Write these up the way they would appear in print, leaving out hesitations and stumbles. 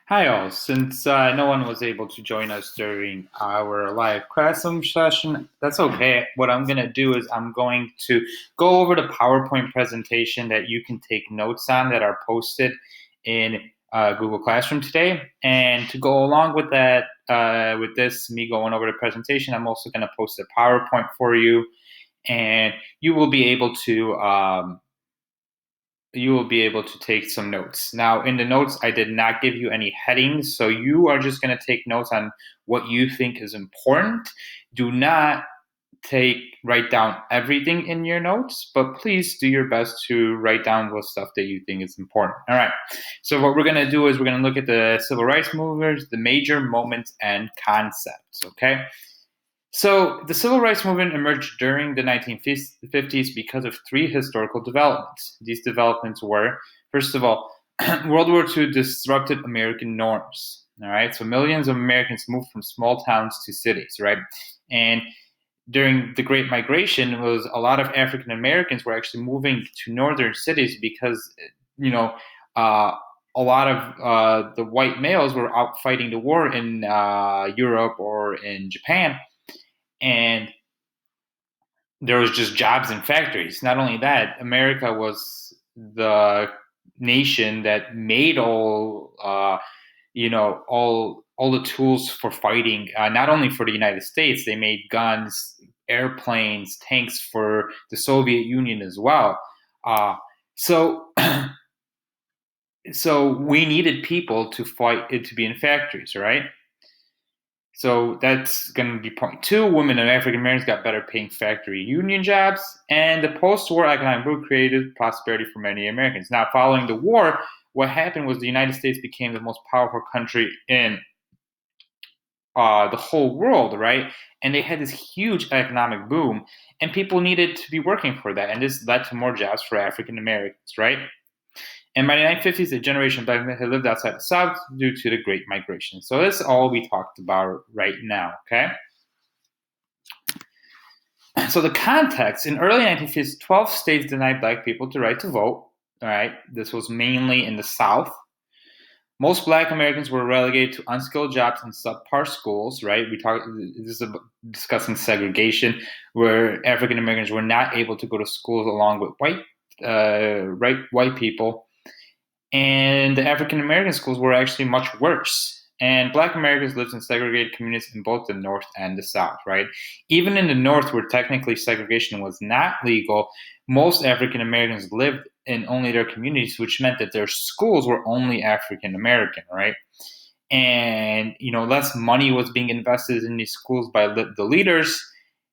Hi all. Since no one was able to join us during our live classroom session, that's okay. What I'm going to do is I'm going to go over the PowerPoint presentation that you can take notes on that are posted in Google Classroom today. And to go along with that, with this, me going over the presentation, I'm also going to post a PowerPoint for you, and you will be able to take some notes. Now, in the notes, I did not give you any headings, so you are just going to take notes on what you think is important. Do not write down everything in your notes, but please do your best to write down what stuff that you think is important. All right. So what we're going to do is we're going to look at the civil rights movements, the major moments and concepts, okay? So, the civil rights movement emerged during the 1950s because of three historical developments. These developments were, first of all, World War II disrupted American norms. All right, so millions of Americans moved from small towns to cities, right? And during the Great Migration, was a lot of African Americans were actually moving to northern cities because, you know, uh, a lot of the white males were out fighting the war in Europe or in Japan, and there was just jobs in factories. Not only that, America was the nation that made all the tools for fighting. Not only for the United States, they made guns, airplanes, tanks for the Soviet Union as well. Uh, so so we needed people to fight to be in factories, right? So that's going to be point two. Women and African Americans got better paying factory union jobs, and the post war economic boom created prosperity for many Americans. Now, following the war, what happened was the United States became the most powerful country in the whole world, right? And they had this huge economic boom, and people needed to be working for that. And this led to more jobs for African Americans, right? And by the 1950s, a generation of black men had lived outside the South due to the Great Migration. So that's all we talked about right now, okay? So the context, in early 1950s, 12 states denied black people the right to vote, all right? This was mainly in the South. Most black Americans were relegated to unskilled jobs in subpar schools, right? This is discussing segregation, where African Americans were not able to go to schools along with white people. And the African American schools were actually much worse. And Black Americans lived in segregated communities in both the North and the South, right? Even in the North, where technically segregation was not legal, most African Americans lived in only their communities, which meant that their schools were only African American, right? And less money was being invested in these schools by the leaders,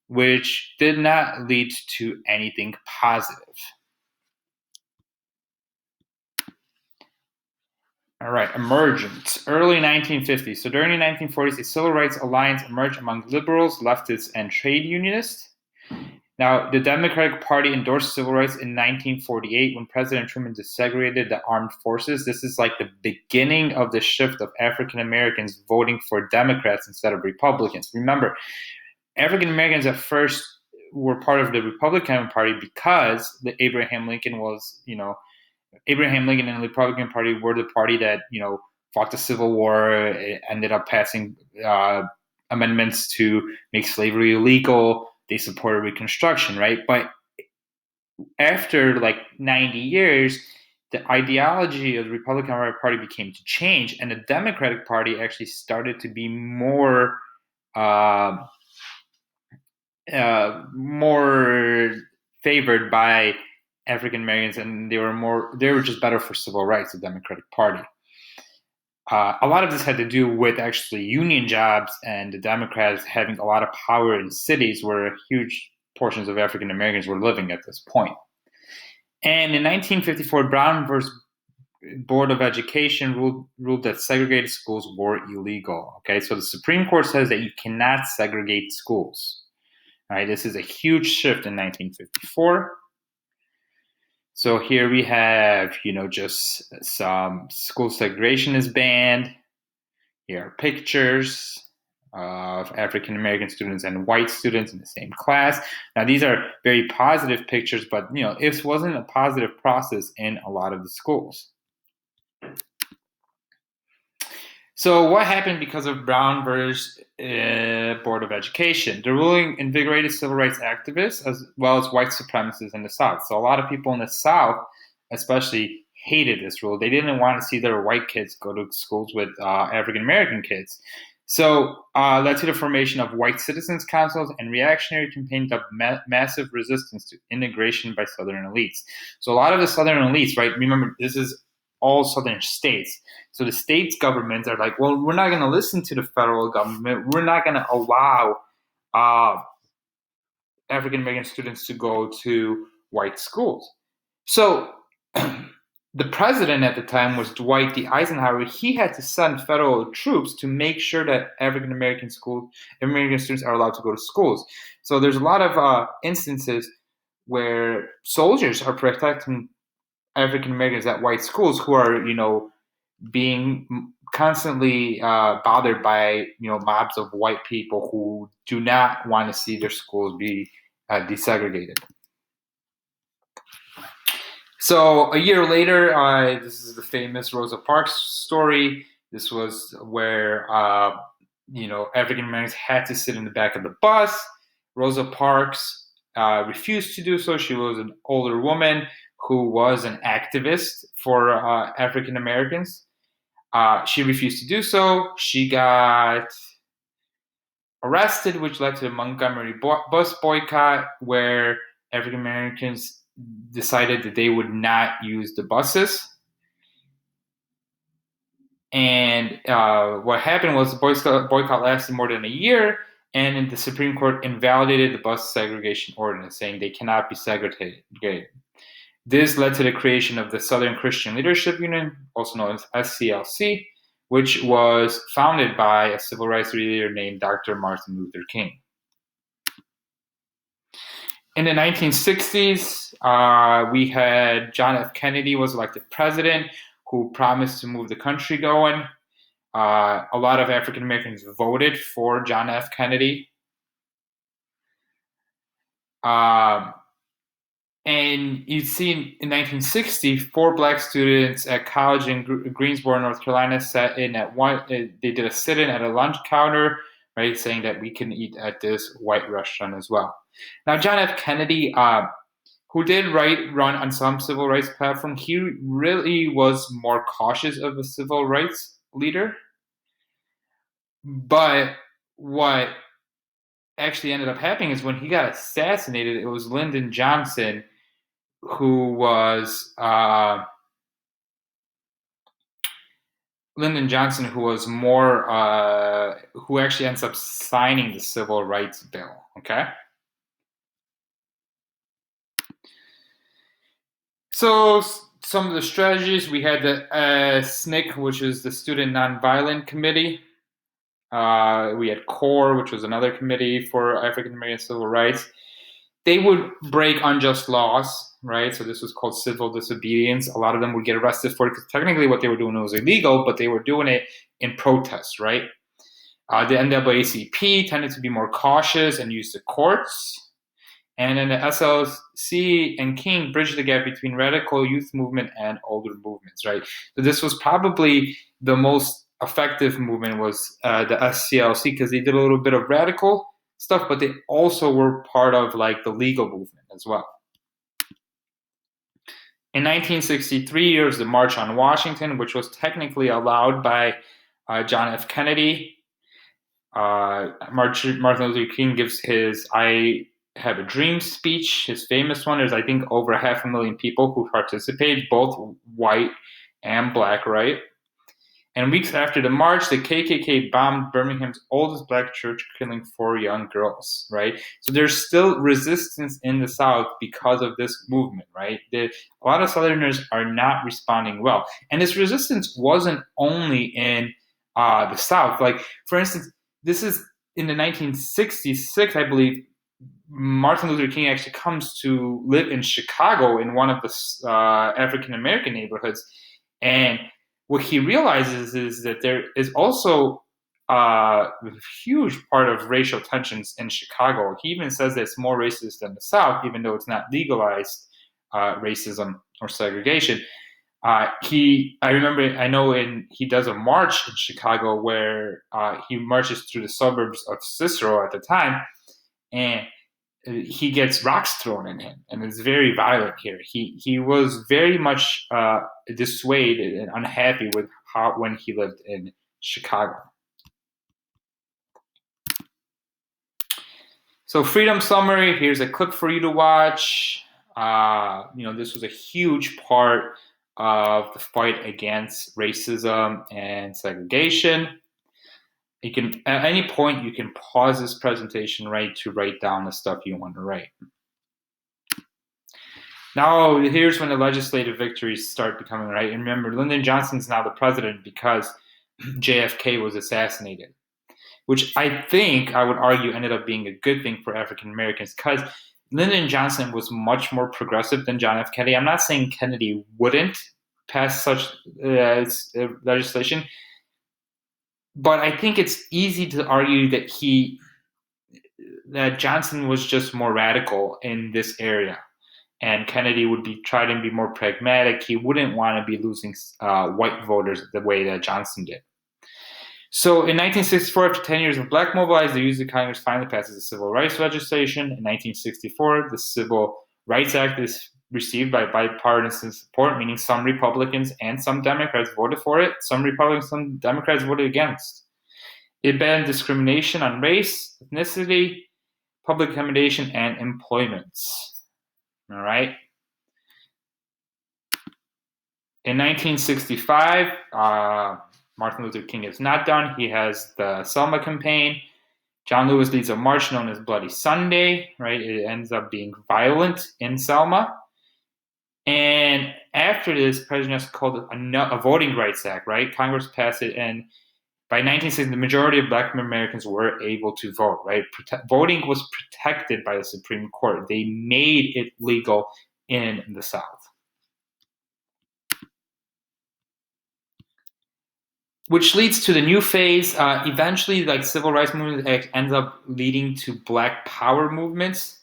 which did not lead to anything positive. All right, emergence. Early 1950s. So during the 1940s, the Civil Rights Alliance emerged among liberals, leftists, and trade unionists. Now, the Democratic Party endorsed civil rights in 1948 when President Truman desegregated the armed forces. This is like the beginning of the shift of African Americans voting for Democrats instead of Republicans. Remember, African Americans at first were part of the Republican Party because Abraham Lincoln and the Republican Party were the party that fought the Civil War. It ended up passing amendments to make slavery illegal. They supported Reconstruction, right? But after like 90 years, the ideology of the Republican Party became to change, and the Democratic Party actually started to be more more favored by African Americans, and they were just better for civil rights, the Democratic Party. A lot of this had to do with actually union jobs and the Democrats having a lot of power in cities where huge portions of African Americans were living at this point. And in 1954, Brown versus Board of Education ruled that segregated schools were illegal. Okay, so the Supreme Court says that you cannot segregate schools. All right, this is a huge shift in 1954. So here we have, just some school segregation is banned. Here are pictures of African American students and white students in the same class. Now, these are very positive pictures, but it wasn't a positive process in a lot of the schools. So what happened because of Brown versus Board of Education? The ruling invigorated civil rights activists as well as white supremacists in the South. So a lot of people in the South, especially, hated this rule. They didn't want to see their white kids go to schools with African American kids. So led to the formation of white citizens councils and reactionary campaigns of massive resistance to integration by Southern elites. So a lot of the Southern elites, right? Remember, this is all Southern states. So the states governments are like, well, we're not going to listen to the federal government. We're not going to allow uh, African American students to go to white schools. So the president at the time was Dwight D. Eisenhower. He had to send federal troops to make sure that African American students are allowed to go to schools. So there's a lot of instances where soldiers are protecting African Americans at white schools who are, being constantly bothered by, mobs of white people who do not want to see their schools be desegregated. So a year later, this is the famous Rosa Parks story. This was where, African Americans had to sit in the back of the bus. Rosa Parks refused to do so. She was an older woman who was an activist for African Americans. She refused to do so. She got arrested, which led to the Montgomery bus boycott, where African Americans decided that they would not use the buses. And what happened was the boycott lasted more than a year, and the Supreme Court invalidated the bus segregation ordinance, saying they cannot be segregated. This led to the creation of the Southern Christian Leadership Union, also known as SCLC, which was founded by a civil rights leader named Dr. Martin Luther King. In the 1960s, we had John F. Kennedy was elected president, who promised to move the country going. A lot of African Americans voted for John F. Kennedy. And you'd see in 1960, 4 black students at college in Greensboro, North Carolina, sat in at they did a sit-in at a lunch counter, right, saying that we can eat at this white restaurant as well. Now, John F. Kennedy, who did run on some civil rights platform, he really was more cautious of a civil rights leader. But what actually ended up happening is when he got assassinated, it was Lyndon Johnson who was more who actually ends up signing the civil rights bill. Okay. So some of the strategies, we had the SNCC, which is the Student Nonviolent Committee. We had CORE, which was another committee for African American civil rights. They would break unjust laws, right? So this was called civil disobedience. A lot of them would get arrested for it because technically what they were doing was illegal, but they were doing it in protest, right? The NAACP tended to be more cautious and use the courts. And then the SLC and King bridged the gap between radical youth movement and older movements, right? So this was probably the most effective movement was the SCLC, because they did a little bit of radical stuff, but they also were part of like the legal movement as well. In 1963, there was the March on Washington, which was technically allowed by John F. Kennedy. Martin Luther King gives his "I Have a Dream" speech, his famous one. There's, I think, over 500,000 people who participated, both white and black, right? And weeks after the march, the KKK bombed Birmingham's oldest black church, killing 4 young girls, right? So there's still resistance in the South because of this movement, right? A lot of Southerners are not responding well. And this resistance wasn't only in the South. Like, for instance, this is in the 1966, I believe, Martin Luther King actually comes to live in Chicago in one of the African-American neighborhoods. And what he realizes is that there is also a huge part of racial tensions in Chicago. He even says that it's more racist than the South, even though it's not legalized racism or segregation. He does a march in Chicago where he marches through the suburbs of Cicero at the time, and he gets rocks thrown in him, and it's very violent here. He was very much dissuaded and unhappy with how when he lived in Chicago. So, freedom summary. Here's a clip for you to watch. This was a huge part of the fight against racism and segregation. You can, at any point, you can pause this presentation, right, to write down the stuff you want to write. Now, here's when the legislative victories start becoming right. And remember, Lyndon Johnson's now the president because JFK was assassinated, which I think I would argue ended up being a good thing for African Americans because Lyndon Johnson was much more progressive than John F. Kennedy. I'm not saying Kennedy wouldn't pass such legislation, but I think it's easy to argue that Johnson was just more radical in this area, and Kennedy would try to be more pragmatic. He wouldn't want to be losing white voters the way that Johnson did. So in 1964, after 10 years of black mobilized, the U.S. Congress finally passes the civil rights legislation. In 1964, the Civil Rights Act is received by bipartisan support, meaning some Republicans and some Democrats voted for it. Some Republicans, some Democrats voted against. It banned discrimination on race, ethnicity, public accommodation, and employment. All right. In 1965, Martin Luther King is not done. He has the Selma campaign. John Lewis leads a march known as Bloody Sunday, right? It ends up being violent in Selma. And after this, President Johnson called it a Voting Rights Act, right? Congress passed it, and by 1960, the majority of black Americans were able to vote, right? Voting was protected by the Supreme Court. They made it legal in the South. Which leads to the new phase. Eventually, like civil rights movement ends up leading to black power movements.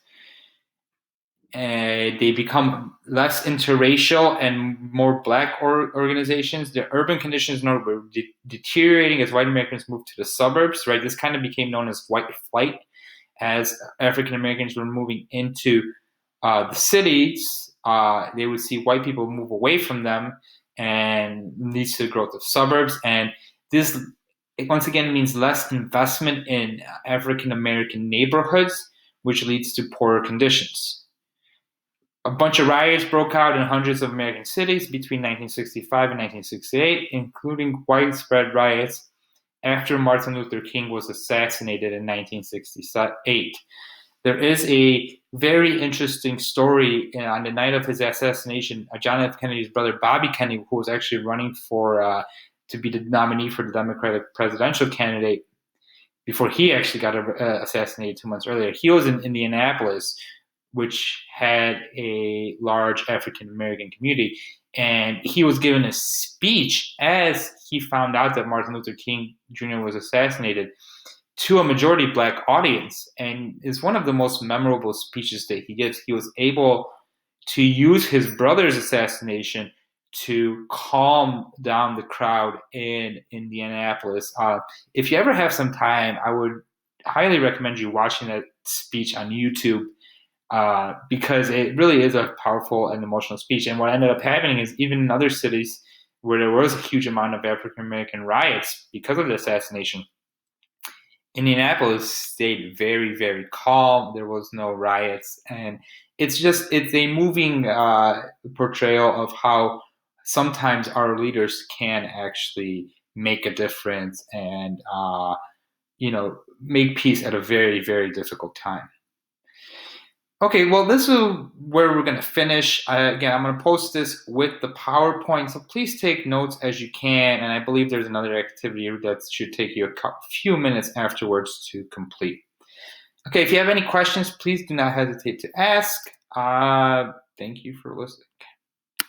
They become less interracial and more black organizations. The urban conditions were deteriorating as white Americans moved to the suburbs, right? This kind of became known as white flight as African Americans were moving into the cities. They would see white people move away from them and leads to the growth of suburbs. And this, once again, means less investment in African American neighborhoods, which leads to poorer conditions. A bunch of riots broke out in hundreds of American cities between 1965 and 1968, including widespread riots after Martin Luther King was assassinated in 1968. There is a very interesting story on the night of his assassination. John F. Kennedy's brother, Bobby Kennedy, who was actually running to be the nominee for the Democratic presidential candidate before he actually got assassinated 2 months earlier. He was in Indianapolis, which had a large African American community. And he was given a speech as he found out that Martin Luther King Jr. was assassinated to a majority black audience. And it's one of the most memorable speeches that he gives. He was able to use his brother's assassination to calm down the crowd in Indianapolis. If you ever have some time, I would highly recommend you watching that speech on YouTube. Because it really is a powerful and emotional speech. And what ended up happening is even in other cities where there was a huge amount of African American riots because of the assassination, Indianapolis stayed very, very calm. There was no riots. And it's a moving portrayal of how sometimes our leaders can actually make a difference and, make peace at a very, very difficult time. Okay, well, this is where we're going to finish. Again, I'm going to post this with the PowerPoint, so please take notes as you can. And I believe there's another activity that should take you a few minutes afterwards to complete. Okay, if you have any questions, please do not hesitate to ask. Thank you for listening.